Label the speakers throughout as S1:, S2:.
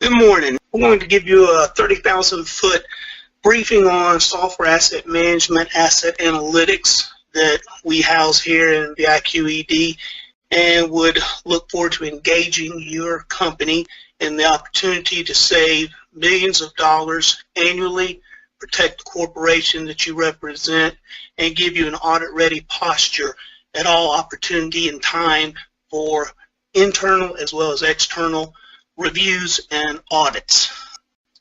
S1: Good morning. I'm going to give you a 30,000-foot briefing on software asset management, asset analytics that we house here in BIQed, and would look forward to engaging your company in the opportunity to save millions of dollars annually, protect the corporation that you represent, and give you an audit-ready posture at all opportunity and time for internal as well as external reviews and audits.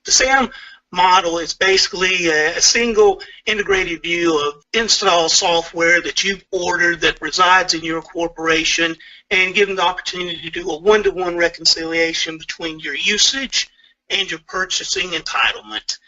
S1: The SAM model is basically a single integrated view of installed software that you've ordered that resides in your corporation, and given the opportunity to do a one-to-one reconciliation between your usage and your purchasing entitlement.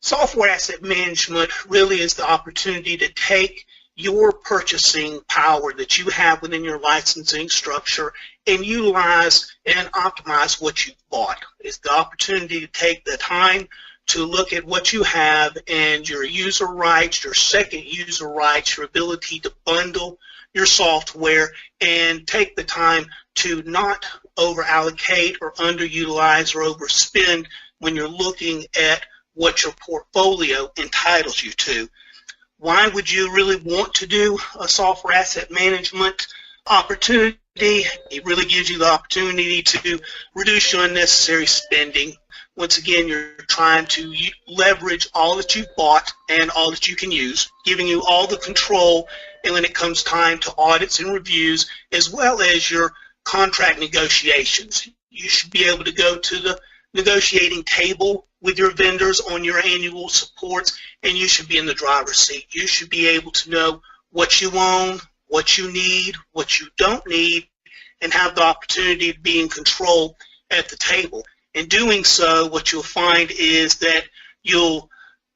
S1: Software asset management really is the opportunity to take your purchasing power that you have within your licensing structure and utilize and optimize what you've bought. It's the opportunity to take the time to look at what you have and your user rights, your second user rights, your ability to bundle your software, and take the time to not over-allocate or underutilize or overspend when you're looking at what your portfolio entitles you to. Why would you really want to do a software asset management opportunity? It really gives you the opportunity to reduce your unnecessary spending. Once again, you're trying to leverage all that you've bought and all that you can use, giving you all the control, and when it comes time to audits and reviews, as well as your contract negotiations. You should be able to go to the negotiating table with your vendors on your annual supports, and you should be in the driver's seat. You should be able to know what you own, what you need, what you don't need, and have the opportunity to be in control at the table. In doing so, what you'll find is that you'll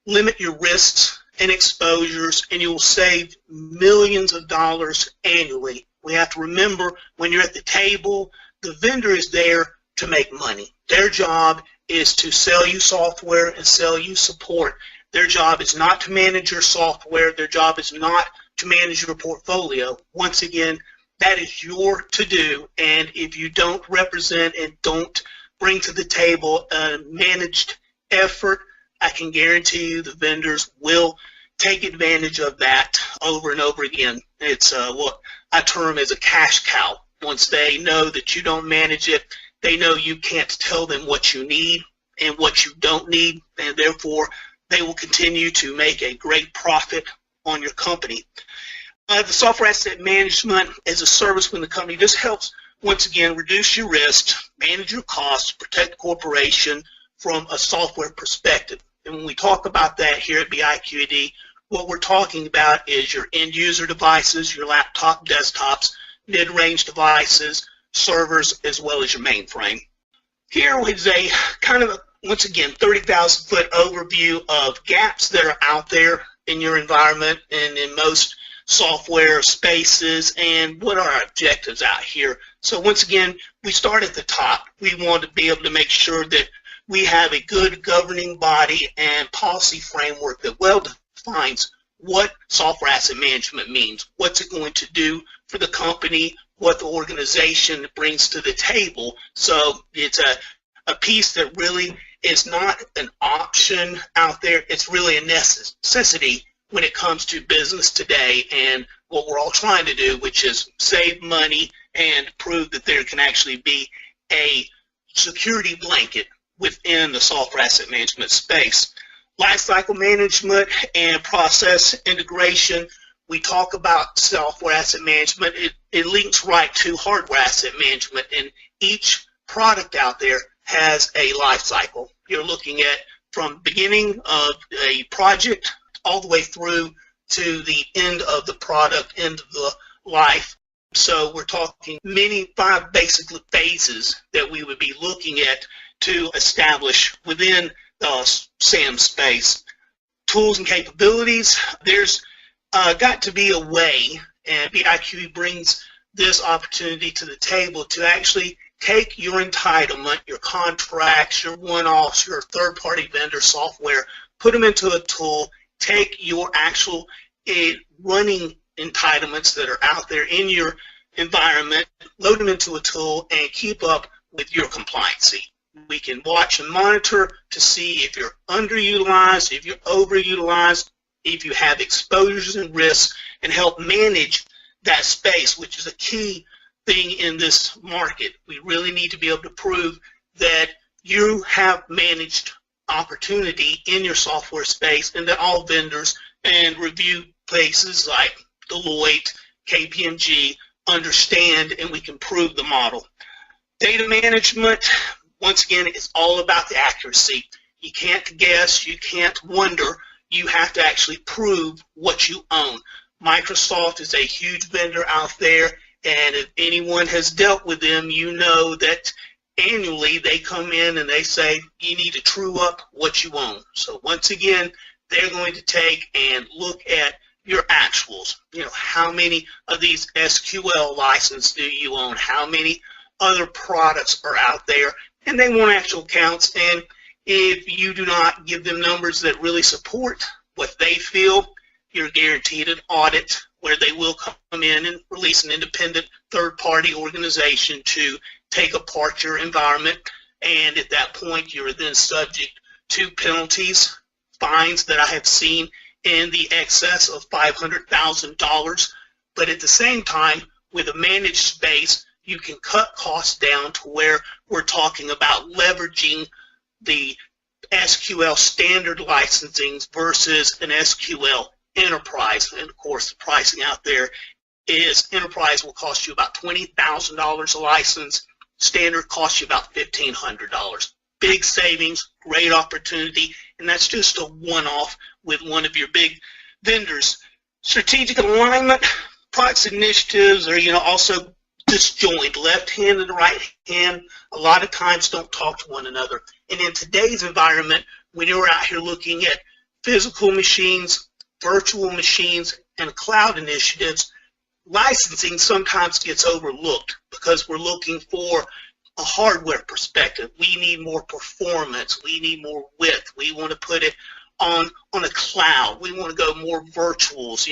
S1: limit your risks and exposures, and you'll save millions of dollars annually. We have to remember, when you're at the table, the vendor is there to make money. Their job is to sell you software and sell you support. Their job is not to manage your software. Their job is not to manage your portfolio. Once again, that is your to-do, and if you don't represent and don't bring to the table a managed effort, I can guarantee you the vendors will take advantage of that over and over again. It's what I term as a cash cow. Once they know that you don't manage it, they know you can't tell them what you need and what you don't need, and therefore they will continue to make a great profit on your company. The software asset management as a service when the company just helps, once again, reduce your risk, manage your costs, protect the corporation from a software perspective. And when we talk about that here at BIQed, what we're talking about is your end user devices, your laptop, desktops, mid-range devices, servers, as well as your mainframe. Here is a kind of, once again, 30,000-foot overview of gaps that are out there in your environment and in most software spaces, and what are our objectives out here. So once again, we start at the top. We want to be able to make sure that we have a good governing body and policy framework that well defines what software asset management means, what's it going to do for the company, what the organization brings to the table. So it's a piece that really is not an option out there. It's really a necessity when it comes to business today and what we're all trying to do, which is save money and prove that there can actually be a security blanket within the software asset management space. Lifecycle management and process integration. We talk about software asset management. It links right to hardware asset management, and each product out there has a life cycle. You're looking at from beginning of a project all the way through to the end of the product, end of the life. So we're talking five basic phases that we would be looking at to establish within the SAM space. Tools and capabilities. There's got to be a way, and BIQed brings this opportunity to the table to actually take your entitlement, your contracts, your one-offs, your third-party vendor software, put them into a tool, take your actual running entitlements that are out there in your environment, load them into a tool, and keep up with your compliancy. We can watch and monitor to see if you're underutilized, if you're overutilized, if you have exposures and risks, and help manage that space, which is a key thing in this market. We really need to be able to prove that you have managed opportunity in your software space, and that all vendors and review places like Deloitte, KPMG understand, and we can prove the model. Data management, once again, is all about the accuracy. You can't guess, you can't wonder, you have to actually prove what you own. Microsoft is a huge vendor out there, and if anyone has dealt with them, you know that annually they come in and they say you need to true up what you own. So once again, they're going to take and look at your actuals. You know, how many of these SQL licenses do you own? How many other products are out there? And they want actual counts. And if you do not give them numbers that really support what they feel, you're guaranteed an audit where they will come in and release an independent third-party organization to take apart your environment. And at that point, you're then subject to penalties, fines that I have seen in the excess of $500,000. But at the same time, with a managed space, you can cut costs down to where we're talking about leveraging the SQL standard licensing versus an SQL enterprise. And of course, the pricing out there is enterprise will cost you about $20,000 a license. Standard costs you about $1,500. Big savings, great opportunity, and that's just a one-off with one of your big vendors. Strategic alignment, products initiatives are also disjoint. Left hand and right hand a lot of times don't talk to one another. And in today's environment, when you're out here looking at physical machines, virtual machines, and cloud initiatives, licensing sometimes gets overlooked because we're looking for a hardware perspective. We need more performance. We need more width. We want to put it on a cloud. We want to go more virtuals,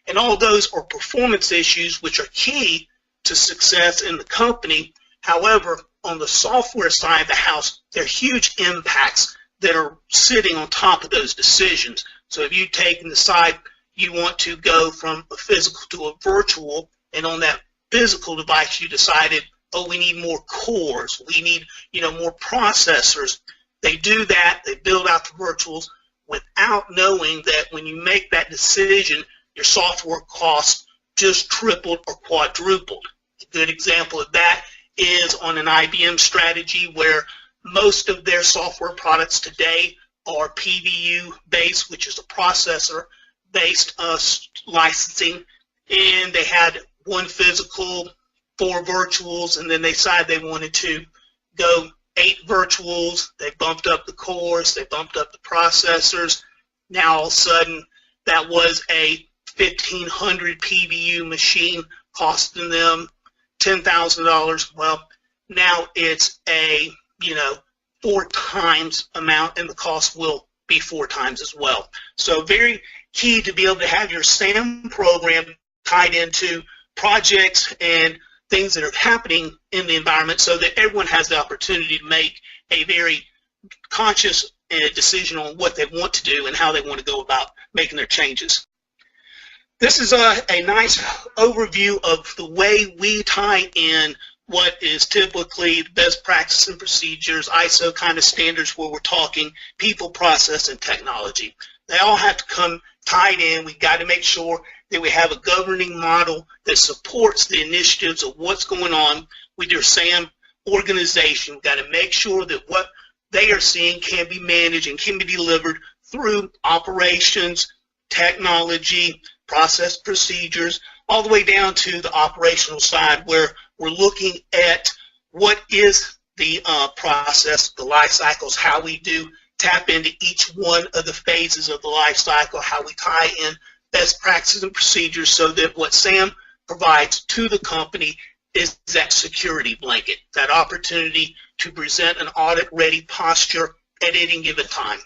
S1: and all those are performance issues which are key to success in the company. However, on the software side of the house, there are huge impacts that are sitting on top of those decisions. So if you take and decide you want to go from a physical to a virtual, and on that physical device you decided, oh, we need more cores, we need more processors. They do that, they build out the virtuals without knowing that when you make that decision, your software costs just tripled or quadrupled. A good example of that is on an IBM strategy where most of their software products today are PVU based, which is a processor based licensing, and they had one physical, 4 virtuals, and then they decided they wanted to go 8 virtuals. They bumped up the cores, they bumped up the processors. Now all of a sudden that was a 1,500 PVU machine costing them $10,000. Well, now it's a 4 times amount, and the cost will be 4 times as well. So very key to be able to have your SAM program tied into projects and things that are happening in the environment so that everyone has the opportunity to make a very conscious decision on what they want to do and how they want to go about making their changes. This is a nice overview of the way we tie in what is typically best practice and procedures, ISO kind of standards, where we're talking people, process, and technology. They all have to come tied in. We've got to make sure that we have a governing model that supports the initiatives of what's going on with your SAM organization. We've got to make sure that what they are seeing can be managed and can be delivered through operations, technology, process procedures, all the way down to the operational side where we're looking at what is the process, the life cycles, how we do tap into each one of the phases of the life cycle, how we tie in best practices and procedures so that what SAM provides to the company is that security blanket, that opportunity to present an audit-ready posture at any given time.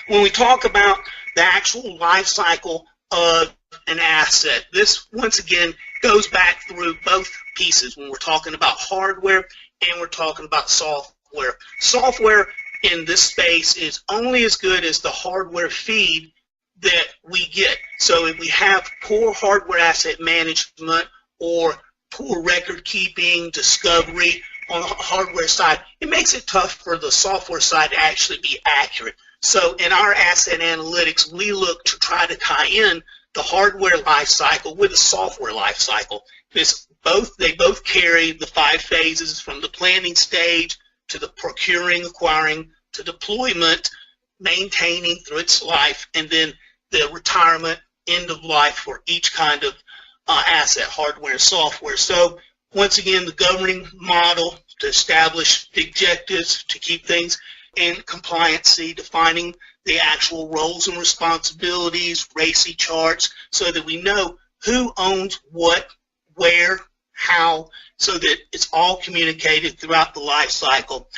S1: When we talk about the actual life cycle of an asset, this once again goes back through both pieces when we're talking about hardware and we're talking about software. software. Software in this space is only as good as the hardware feed that we get. So if we have poor hardware asset management or poor record keeping, discovery on the hardware side, it makes it tough for the software side to actually be accurate. So in our asset analytics, we look to try to tie in the hardware life cycle with the software life cycle. They both carry the 5 phases from the planning stage to the procuring, acquiring, to deployment, maintaining through its life, and then the retirement, end of life for each kind of asset, hardware and software. So once again, the governing model to establish the objectives, to keep things in compliancy, defining the actual roles and responsibilities, RACI charts, so that we know who owns what, where, how, so that it's all communicated throughout the life cycle.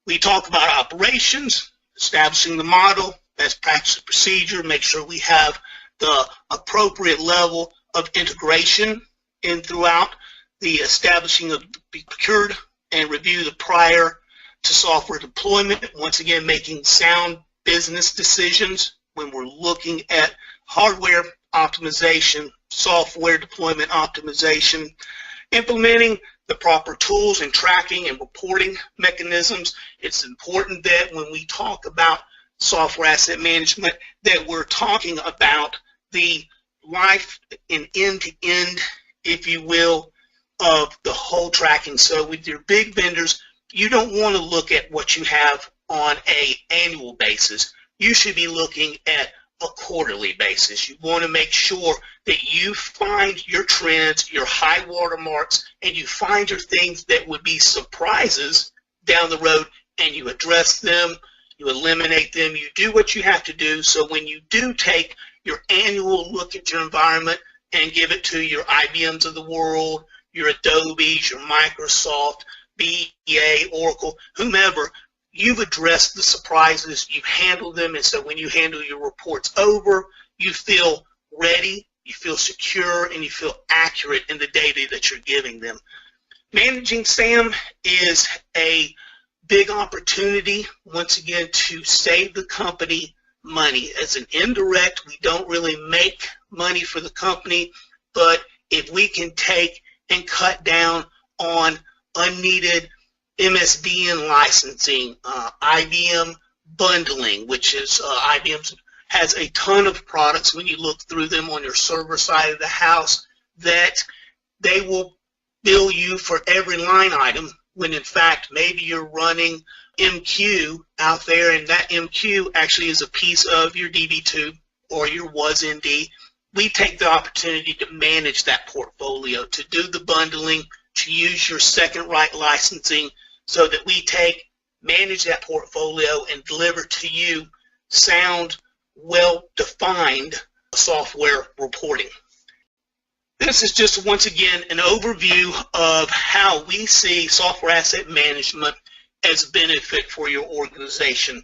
S1: We talk about operations, establishing the model, best practice and procedure, make sure we have the appropriate level of integration in throughout the establishing of BIQed and review the prior to software deployment. Once again, making sound business decisions when we're looking at hardware optimization, software deployment optimization, implementing the proper tools and tracking and reporting mechanisms. It's important that when we talk about software asset management that we're talking about the life in end-to-end, if you will, of the whole tracking. So with your big vendors, you don't want to look at what you have on an annual basis. You should be looking at a quarterly basis. You want to make sure that you find your trends, your high water marks, and you find your things that would be surprises down the road, and you address them, you eliminate them, you do what you have to do. So when you do take your annual look at your environment and give it to your IBMs of the world, your Adobes, your Microsoft, BA, Oracle, whomever, you've addressed the surprises, you've handled them, and so when you handle your reports over, you feel ready, you feel secure, and you feel accurate in the data that you're giving them. Managing SAM is a big opportunity, once again, to save the company money. As an indirect, we don't really make money for the company, but if we can take and cut down on unneeded MSDN licensing, IBM bundling, which is IBM has a ton of products when you look through them on your server side of the house that they will bill you for every line item when in fact maybe you're running MQ out there and that MQ actually is a piece of your DB2 or your WASND. We take the opportunity to manage that portfolio, to do the bundling, to use your second right licensing so that we manage that portfolio and deliver to you sound, well-defined software reporting. This is just, once again, an overview of how we see software asset management as a benefit for your organization.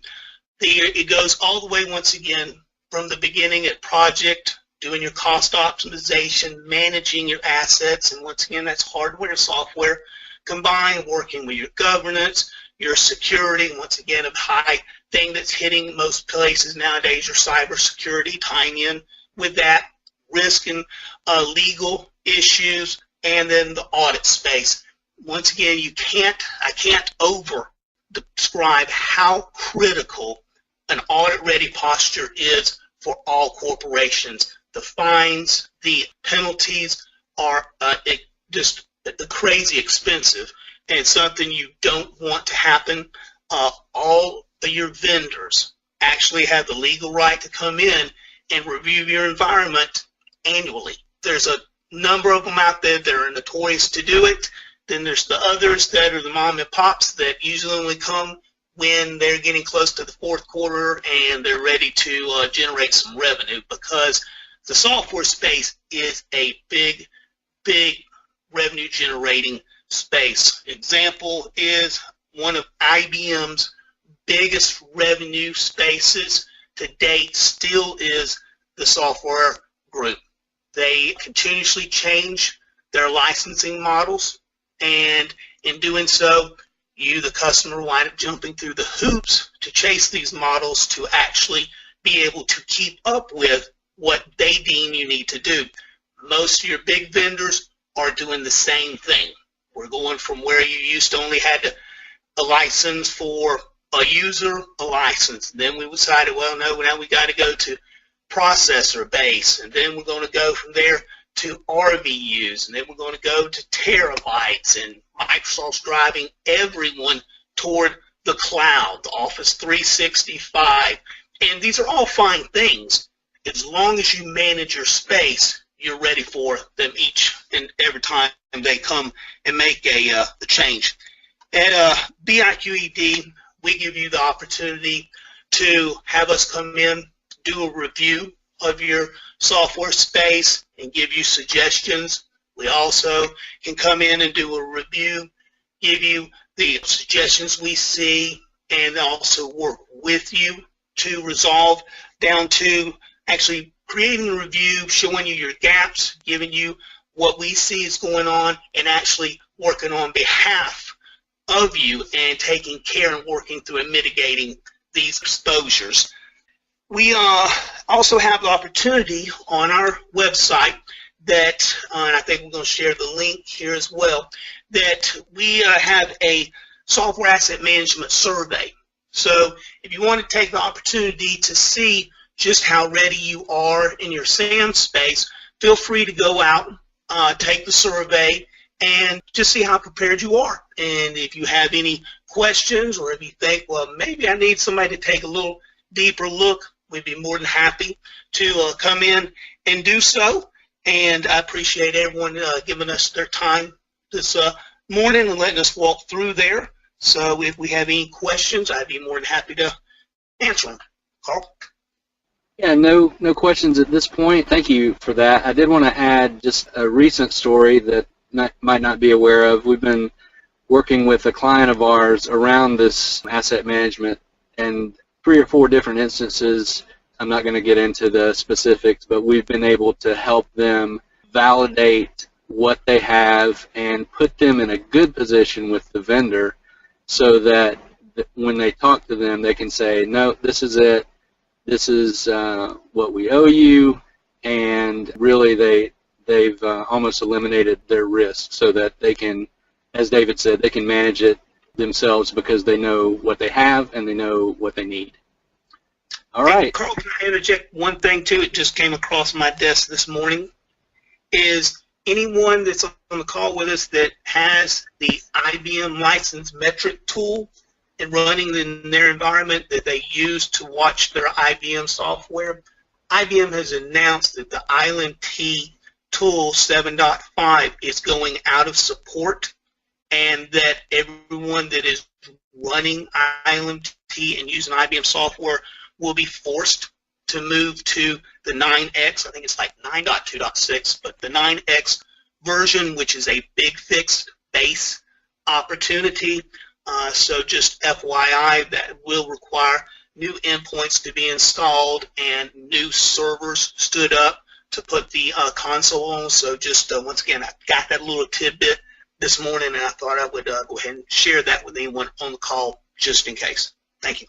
S1: It goes all the way, once again, from the beginning at project, doing your cost optimization, managing your assets, and once again, that's hardware and software, combined working with your governance, your security, once again, a high thing that's hitting most places nowadays, your cybersecurity, tying in with that, risk and legal issues, and then the audit space. Once again, I can't over describe how critical an audit-ready posture is for all corporations. The fines, the penalties are just crazy expensive and something you don't want to happen. All of your vendors actually have the legal right to come in and review your environment annually. There's a number of them out there that are notorious to do it. Then there's the others that are the mom and pops that usually only come when they're getting close to the fourth quarter and they're ready to generate some revenue, because the software space is a big, big revenue generating space. Example is one of IBM's biggest revenue spaces to date still is the software group. They continuously change their licensing models, and in doing so, you, the customer, wind up jumping through the hoops to chase these models to actually be able to keep up with what they deem you need to do. Most of your big vendors are doing the same thing. We're going from where you used to only had a license for a user, a license. Then we decided, well, no, now we got to go to processor base, and then we're going to go from there to RVUs, and then we're going to go to terabytes, and Microsoft's driving everyone toward the cloud, the Office 365, and these are all fine things. As long as you manage your space, you're ready for them each and every time they come and make a change. At BIQed, we give you the opportunity to have us come in, do a review of your software space, and give you suggestions. We also can come in and do a review, give you the suggestions we see, and also work with you to resolve down to actually creating a review, showing you your gaps, giving you what we see is going on, and actually working on behalf of you and taking care and working through and mitigating these exposures. We also have the opportunity on our website that, and I think we're going to share the link here as well, that we have a software asset management survey. So if you want to take the opportunity to see just how ready you are in your SAM space, feel free to go out, take the survey, and just see how prepared you are. And if you have any questions, or if you think, well, maybe I need somebody to take a little deeper look, we'd be more than happy to come in and do so. And I appreciate everyone giving us their time this morning and letting us walk through there. So if we have any questions, I'd be more than happy to answer them. Carl?
S2: Yeah, no questions at this point. Thank you for that. I did want to add just a recent story that might not be aware of. We've been working with a client of ours around this asset management, and 3 or 4 different instances. I'm not going to get into the specifics, but we've been able to help them validate what they have and put them in a good position with the vendor so that when they talk to them, they can say, no, this is it. This is what we owe you, and really they've almost eliminated their risk so that they can, as David said, they can manage it themselves because they know what they have and they know what they need. All right.
S1: Hey, Carl, can I interject one thing too? It just came across my desk this morning. Is anyone that's on the call with us that has the IBM license metric tool and running in their environment that they use to watch their IBM software? IBM has announced that the Island T tool 7.5 is going out of support, and that everyone that is running Island T and using IBM software will be forced to move to the 9X. I think it's like 9.2.6, but the 9X version, which is a big fixed base opportunity. So just FYI, that will require new endpoints to be installed and new servers stood up to put the console on. So just once again, I got that little tidbit this morning, and I thought I would go ahead and share that with anyone on the call just in case. Thank you.